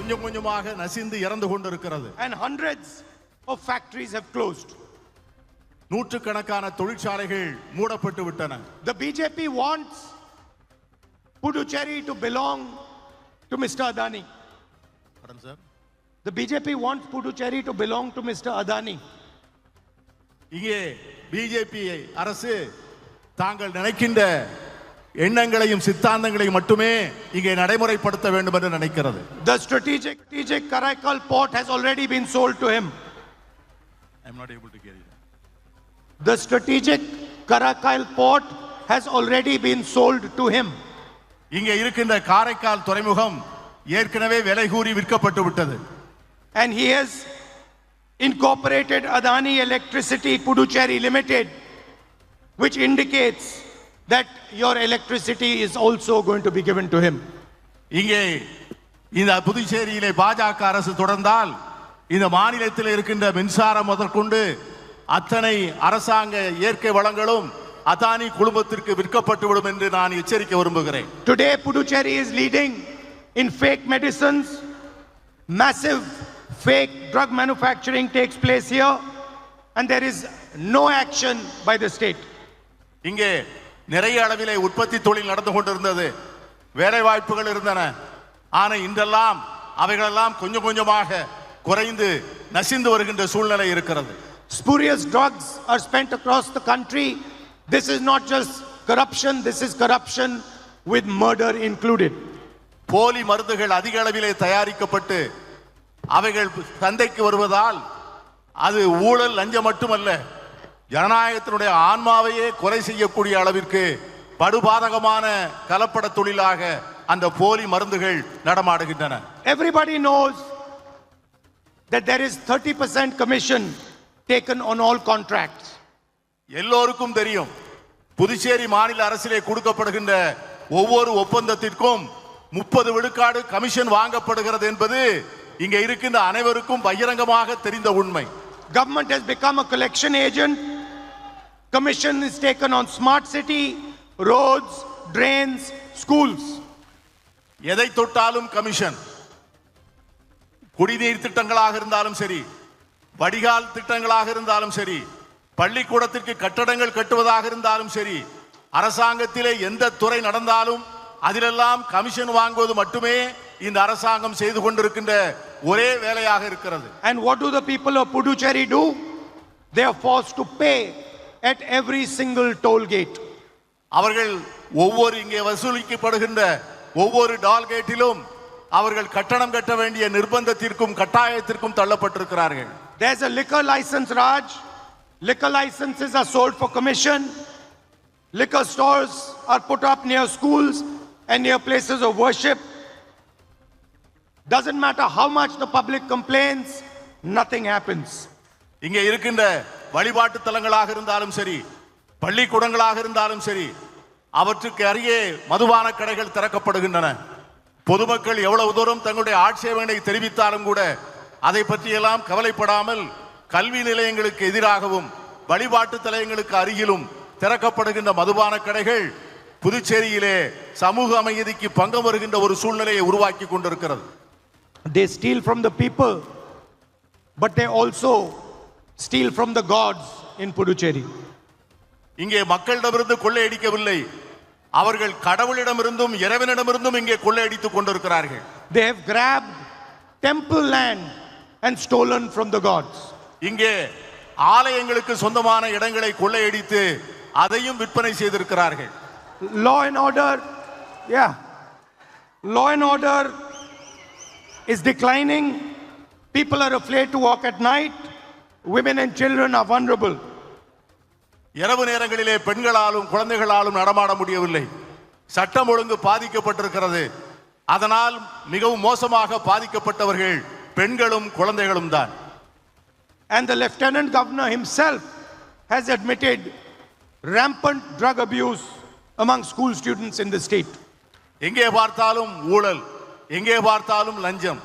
கொஞ்சம் கொஞ்சமாக நசிந்து இறந்து கொண்டிருக்கிறது. And hundreds of factories have closed. நூற்றுக்கணக்கான தொழிற்சாலைகள் மூடப்பட்டு விட்டன. The BJP wants Puducherry to belong to Mr. Adani. Pardon, sir? The BJP wants Puducherry to belong to Mr. Adani. இங்கே பிஜேபி அரசு தாங்கள் நினைக்கின்ற எண்ணங்களையும் சித்தாந்தங்களையும் மட்டுமே இங்கே நடைமுறைப்படுத்த வேண்டும் என்று நினைக்கிறது. The strategic Karaikal port has already been sold to him. I am not able to hear you. The strategic Karaikal port has already been sold to him. இங்கே இருக்கின்ற காரைக்கால் துறைமுகம் ஏற்கனவே விலை கூறி விற்கப்பட்டு விட்டது. And he has incorporated Adani Electricity Puducherry Limited, which indicates that your electricity is also going to be given to him. இங்கே இந்த புதுச்சேரியிலே பாஜக அரசு தொடர்ந்தால் இந்த மாநிலத்தில் இருக்கின்ற மின்சாரம் முதற்கொண்டு அத்தனை அரசாங்க இயற்கை வளங்களும் அதானி குழுமத்திற்கு விற்கப்பட்டுவிடும் என்று நான் எச்சரிக்க விரும்புகிறேன். Today Puducherry is leading in fake medicines. Massive fake drug manufacturing takes place here and there is no action by the state. இங்கே நிறைய அளவிலே உற்பத்தி தொழில் நடந்து கொண்டிருந்தது, வேலை வாய்ப்புகள் இருந்தன. ஆனால் இன்றெல்லாம் அவைகளெல்லாம் கொஞ்சம் கொஞ்சமாக குறைந்து நசிந்து வருகின்ற சூழ்நிலை இருக்கிறது. Spurious drugs are spent across the country. This is not just corruption, this is corruption with murder included. போலி மருந்துகள் அதிக அளவிலே தயாரிக்கப்பட்டு அவைகள் சந்தைக்கு வருவதால் அது ஊழல் லஞ்சம் மட்டுமல்ல, ஜனநாயகத்தினுடைய ஆன்மாவையே கொலை செய்யக்கூடிய அளவிற்கு படுபாதகமான கலப்பட தொழிலாக அந்த போலி மருந்துகள் நடமாடுகின்றன. Everybody knows that there is 30% commission taken on all contracts. எல்லோருக்கும் தெரியும், புதுச்சேரி மாநில அரசிலே கொடுக்கப்படுகின்ற ஒவ்வொரு ஒப்பந்தத்திற்கும் 30 விழுக்காடு கமிஷன் வாங்கப்படுகிறது என்பது இங்க இருக்கின்ற அனைவருக்கும் பகிரங்கமாக தெரிந்த உண்மை. Government has become a collection agent. Commission is taken on smart city, roads, drains, schools. எதை தொட்டாலும் கமிஷன். குடிநீர் திட்டங்களாக இருந்தாலும் சரி, வடிகால் திட்டங்களாக இருந்தாலும் சரி, பள்ளிக்கூடத்திற்கு கட்டடங்கள் கட்டுவதாக இருந்தாலும் சரி, அரசாங்கத்திலே எந்த துறை நடந்தாலும் அதிலெல்லாம் கமிஷன் வாங்குவது மட்டுமே இந்த அரசாங்கம் செய்து கொண்டிருக்கின்ற ஒரே வேலையாக இருக்கிறது. And what do the people of Puducherry do? They are forced to pay at every single toll gate. அவர்கள் ஒவ்வொரு இங்கே வசூலிக்கப்படுகின்ற ஒவ்வொரு டால்கேட்டிலும் அவர்கள் கட்டணம் கட்ட வேண்டிய நிர்பந்தத்திற்கும் கட்டாயத்திற்கும் தள்ளப்பட்டிருக்கிறார்கள். There's a liquor license, Raj. Liquor licenses are sold for commission. Liquor stores are put up near schools and near places of worship. Doesn't matter how much the public complains, nothing happens. இங்கே இருக்கின்ற வழிபாட்டு தலங்களாக இருந்தாலும் சரி, பள்ளிக்கூடங்களாக இருந்தாலும் சரி, அவற்றுக்கு அருகே மதுபான கடைகள் திறக்கப்படுகின்றன. பொதுமக்கள் எவ்வளவு தூரம் தங்களுடைய ஆட்சேபனை தெரிவித்தாலும் கூட அதை பற்றியெல்லாம் கவலைப்படாமல் கல்வி நிலையங்களுக்கு எதிராகவும் வழிபாட்டு தலங்களுக்கு அருகிலும் திறக்கப்படுகின்ற மதுபான கடைகள் புதுச்சேரியிலே சமூக அமைதிக்கு பங்கம் வருகின்ற ஒரு சூழ்நிலையை உருவாக்கி கொண்டிருக்கிறது. They steal from the people, but they also steal from the gods in Puducherry. இங்கே மக்களிடமிருந்து கொள்ளையடிக்கவில்லை, அவர்கள் கடவுளிடமிருந்தும் இறைவனிடமிருந்தும் இங்கே கொள்ளையடித்துக் கொண்டிருக்கிறார்கள். They have grabbed temple land and stolen from the gods. இங்கே ஆலயங்களுக்கு சொந்தமான இடங்களை கொள்ளையடித்து அதையும் விற்பனை செய்திருக்கிறார்கள். Law and order, law and order is declining. People are afraid to walk at night. Women and children are vulnerable. இரவு நேரங்களிலே பெண்களாலும் குழந்தைகளாலும் நடமாட முடியவில்லை. சட்டம் ஒழுங்கு பாதிக்கப்பட்டிருக்கிறது. அதனால் மிகவும் மோசமாக பாதிக்கப்பட்டவர்கள் பெண்களும் குழந்தைகளும் தான். And the lieutenant governor himself has admitted rampant drug abuse among school students in the state. எங்கே பார்த்தாலும் ஊழல், எங்கே பார்த்தாலும் லஞ்சம்,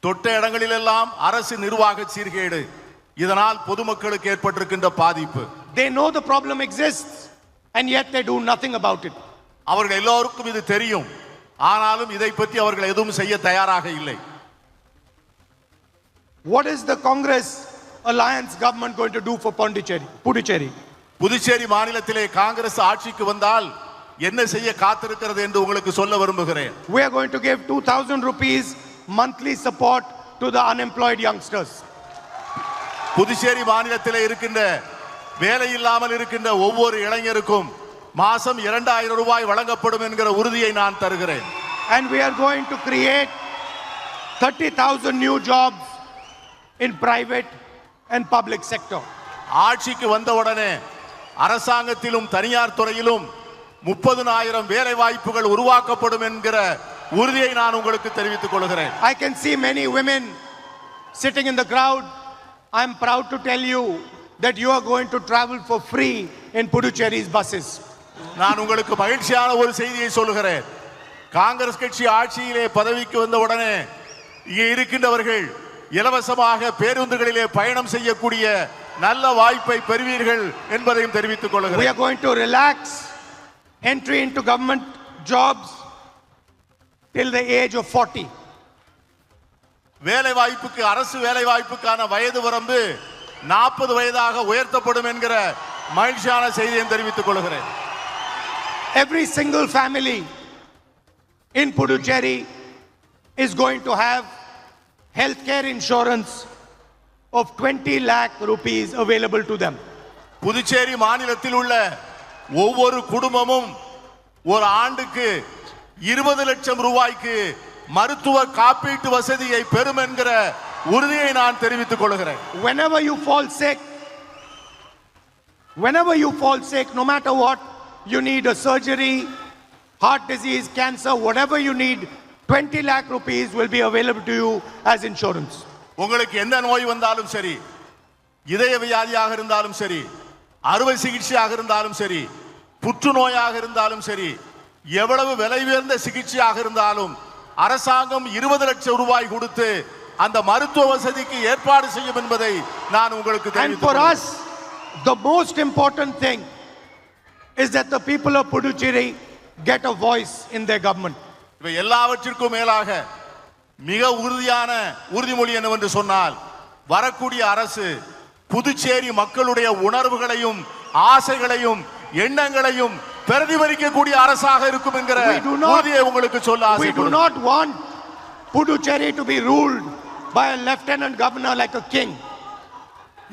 தொட்ட இடங்களிலெல்லாம் அரசு நிர்வாக சீர்கேடு. இதனால் பொதுமக்களுக்கு ஏற்பட்டிருக்கின்ற பாதிப்பு. They know the problem exists and yet they do nothing about it. அவர்கள் எல்லோருக்கும் இது தெரியும், ஆனாலும் இதை பற்றி அவர்கள் எதுவும் செய்ய தயாராக இல்லை. What is the Congress alliance government going to do for Puducherry? Puducherry மாநிலத்திலே காங்கிரஸ் ஆட்சிக்கு வந்தால் என்ன செய்ய காத்திருக்கிறது என்று உங்களுக்கு சொல்ல விரும்புகிறேன். We are going to give 2,000 rupees monthly support to the unemployed youngsters. Puducherry மாநிலத்திலே இருக்கின்ற வேலை இல்லாமல் இருக்கின்ற ஒவ்வொரு இளைஞருக்கும் மாசம் 2000 ரூபாய் வழங்கப்படும் என்கிற உறுதியை நான் தருகிறேன். And we are going to create 30,000 new jobs in private and public sector. ஆட்சிக்கு வந்தவுடனே அரசாங்கத்திலும் தனியார் துறையிலும் 30,000 வேலை வாய்ப்புகள் உருவாக்கப்படும் என்கிற உறுதியை நான் உங்களுக்கு தெரிவித்துக் கொள்கிறேன். I can see many women sitting in the crowd. I am proud to tell you that you are going to travel for free in Puducherry's buses. நான் உங்களுக்கு மகிழ்ச்சியான ஒரு செய்தியை சொல்கிறேன். காங்கிரஸ் கட்சி ஆட்சியிலே பதவிக்கு வந்தவுடனே இங்கே இருக்கின்றவர்கள் இலவசமாக பேருந்துகளிலே பயணம் செய்யக்கூடிய நல்ல வாய்ப்பை பெறுவீர்கள் என்பதையும் தெரிவித்துக் We கொள்கிறேன். are going to relax entry into government jobs till the age of 40. வேலை வாய்ப்புக்கு அரசு வேலை வாய்ப்புக்கான வயது வரம்பு 40 வயதாக உயர்த்தப்படும் என்கிற மகிழ்ச்சியான செய்தியை தெரிவித்துக் கொள்கிறேன். Every single family in Puducherry is going to have healthcare insurance of 20 lakh rupees available to them. Puducherry மாநிலத்தில் உள்ள ஒவ்வொரு குடும்பமும் ஒரு ஆண்டுக்கு 20 லட்சம் ரூபாய்க்கு மருத்துவ காப்பீட்டு வசதியை பெறும் என்கிற உறுதியை நான் தெரிவித்துக் கொள்கிறேன். Whenever you fall sick, no matter what, you need a surgery, heart disease, cancer, whatever you need, 20 lakh rupees will be available to you as insurance. உங்களுக்கு எந்த நோய் வந்தாலும் சரி, இதய வியாதியாக இருந்தாலும் சரி, அறுவை சிகிச்சையாக இருந்தாலும் சரி, புற்றுநோயாக இருந்தாலும் சரி, எவ்வளவு விலை உயர்ந்த சிகிச்சையாக இருந்தாலும் அரசாங்கம் 20 லட்சம் ரூபாய் கொடுத்து அந்த மருத்துவ வசதிக்கு ஏற்பாடு செய்யும் என்பதை நான் உங்களுக்கு And தெரிவித்துக் for கொள்கிறேன். us, the most important thing is that the people of Puducherry get a voice in their government. இவை எல்லாவற்றிற்கும் மேலாக மிக உறுதியான உறுதிமொழி என்னவென்று சொன்னால் வரக்கூடிய அரசு புதுச்சேரி மக்களுடைய உணர்வுகளையும் ஆசைகளையும் எண்ணங்களையும் பிரதிபலிக்கக்கூடிய அரசாக இருக்கும் என்கிற உறுதியை உங்களுக்கு சொல்ல We do ஆசைப்படுகிறேன். not want Puducherry to be ruled by a lieutenant governor like a king.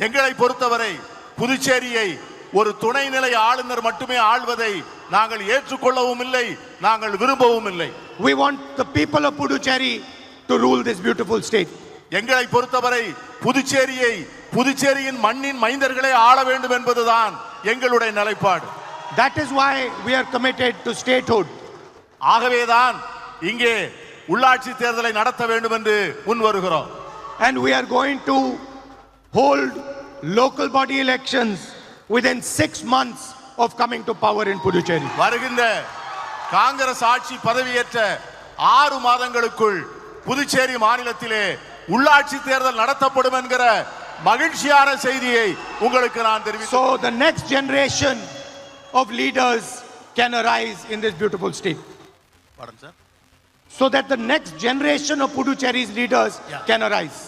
எங்களை பொறுத்தவரை புதுச்சேரியை ஒரு துணைநிலை ஆளுநர் மட்டுமே ஆள்வதை நாங்கள் ஏற்றுக்கொள்ளவும் இல்லை, நாங்கள் விரும்பவும் இல்லை. We want the people of Puducherry to rule this beautiful state. எங்களை பொறுத்தவரை புதுச்சேரியை புதுச்சேரியின் மண்ணின் மைந்தர்களே ஆள வேண்டும் என்பதுதான் எங்களுடைய நிலைப்பாடு. That is why we are committed to statehood. ஆகவேதான் இங்கே உள்ளாட்சி தேர்தலை நடத்த வேண்டும் என்று முன் வருகிறோம். And we are going to hold local body elections within 6 months of coming to power in Puducherry. வருகின்ற காங்கிரஸ் ஆட்சி பதவியேற்ற 6 மாதங்களுக்குள் புதுச்சேரி மாநிலத்திலே உள்ளாட்சி தேர்தல் நடத்தப்படும் என்கிற மகிழ்ச்சியான செய்தியை உங்களுக்கு நான் தெரிவிக்கிறேன். So the next generation of leaders can arise in this beautiful state. Pardon, sir? So that the next generation of Puducherry's leaders can arise.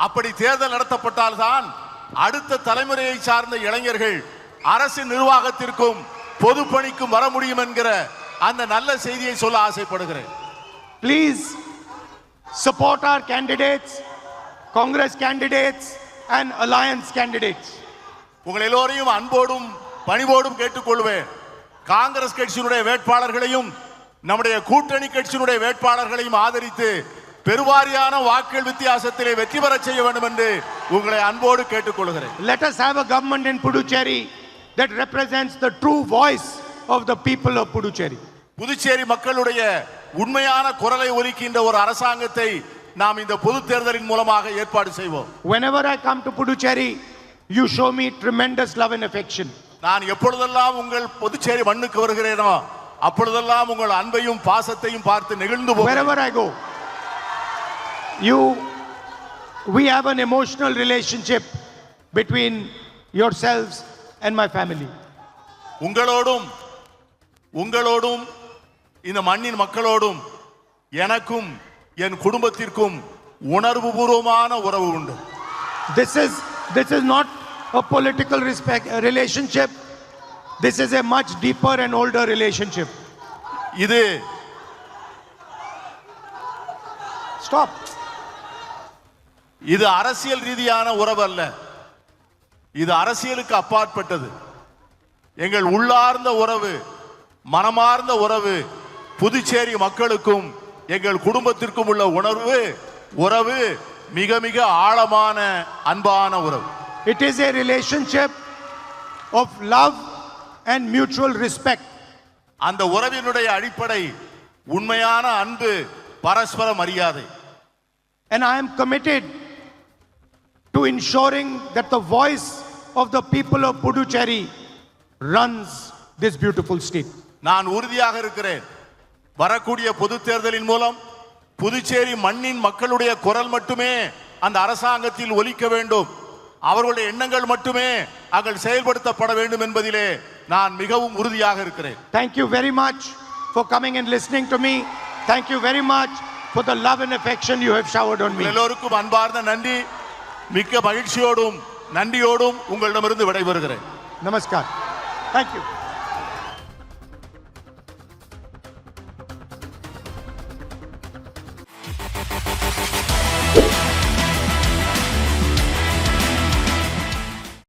அப்படி தேர்தல் நடத்தப்பட்டால் தான் அடுத்த தலைமுறையை சார்ந்த இளைஞர்கள் அரசு நிர்வாகத்திற்கும் பொது பணிக்கும் வர முடியும் என்கிற அந்த நல்ல செய்தியை சொல்ல ஆசைப்படுகிறேன். Please support our candidates, Congress candidates and alliance candidates. உங்கள் எல்லோரையும் அன்போடும் பணிவோடும் கேட்டுக்கொள்வேன். காங்கிரஸ் கட்சியினுடைய வேட்பாளர்களையும் நம்முடைய கூட்டணி கட்சியினுடைய வேட்பாளர்களையும் ஆதரித்து பெருவாரியான வாக்குகள் வித்தியாசத்திலே வெற்றி பெறச் செய்ய வேண்டும் என்று உங்களை அன்போடு கேட்டுக்கொள்கிறேன். Let us have a government in Puducherry that represents the true voice of the people of Puducherry. Puducherry மக்களுடைய உண்மையான குரலை ஒலிக்கின்ற ஒரு அரசாங்கத்தை நாம் இந்த பொது தேர்தலின் மூலமாக ஏற்பாடு செய்வோம். Whenever I come to Puducherry, you show me tremendous love and affection. நான் எப்பொழுதெல்லாம் உங்கள் புதுச்சேரி மண்ணுக்கு வருகிறேனோ அப்பொழுதெல்லாம் உங்கள் அன்பையும் பாசத்தையும் பார்த்து நெகிழ்ந்து போகிறேன். Wherever I go, we have an emotional relationship between yourselves and my family. உங்களோடும் இந்த மண்ணின் மக்களோடும் எனக்கும் என் குடும்பத்திற்கும் உணர்வுபூர்வமான உறவு உண்டு. This is not a political relationship. This is a much deeper and older relationship. இது Stop. இது அரசியல் ரீதியான உறவு அல்ல. இது அரசியலுக்கு அப்பாற்பட்டது. எங்கள் உள்ளார்ந்த உறவு, மனமார்ந்த உறவு, புதுச்சேரி மக்களுக்கும் எங்கள் குடும்பத்திற்கும் உள்ள உறவு மிக மிக ஆழமான அன்பான உறவு. It is a relationship of love and mutual respect. அந்த உறவினுடைய அடிப்படை உண்மையான அன்பு, பரஸ்பர மரியாதை. And I am committed to ensuring that the voice of the people of Puducherry runs this beautiful state. நான் உறுதியாக இருக்கிறேன், வரக்கூடிய பொது தேர்தலின் மூலம் புதுச்சேரி மண்ணின் மக்களுடைய குரல் மட்டுமே அந்த அரசாங்கத்தில் ஒலிக்க வேண்டும், அவர்களுடைய எண்ணங்கள் மட்டுமே அங்கள் செயல்படுத்தப்பட வேண்டும் என்பதிலே நான் மிகவும் உறுதியாக இருக்கிறேன். Thank you very much for coming and listening to me. Thank you very much for the love and affection you have showered on me. எல்லோருக்கும் அன்பார்ந்த நன்றி. மிக்க மகிழ்ச்சியோடும் நன்றியோடும் உங்களிடமிருந்து விடைபெறுகிறேன். Namaskar. Thank you.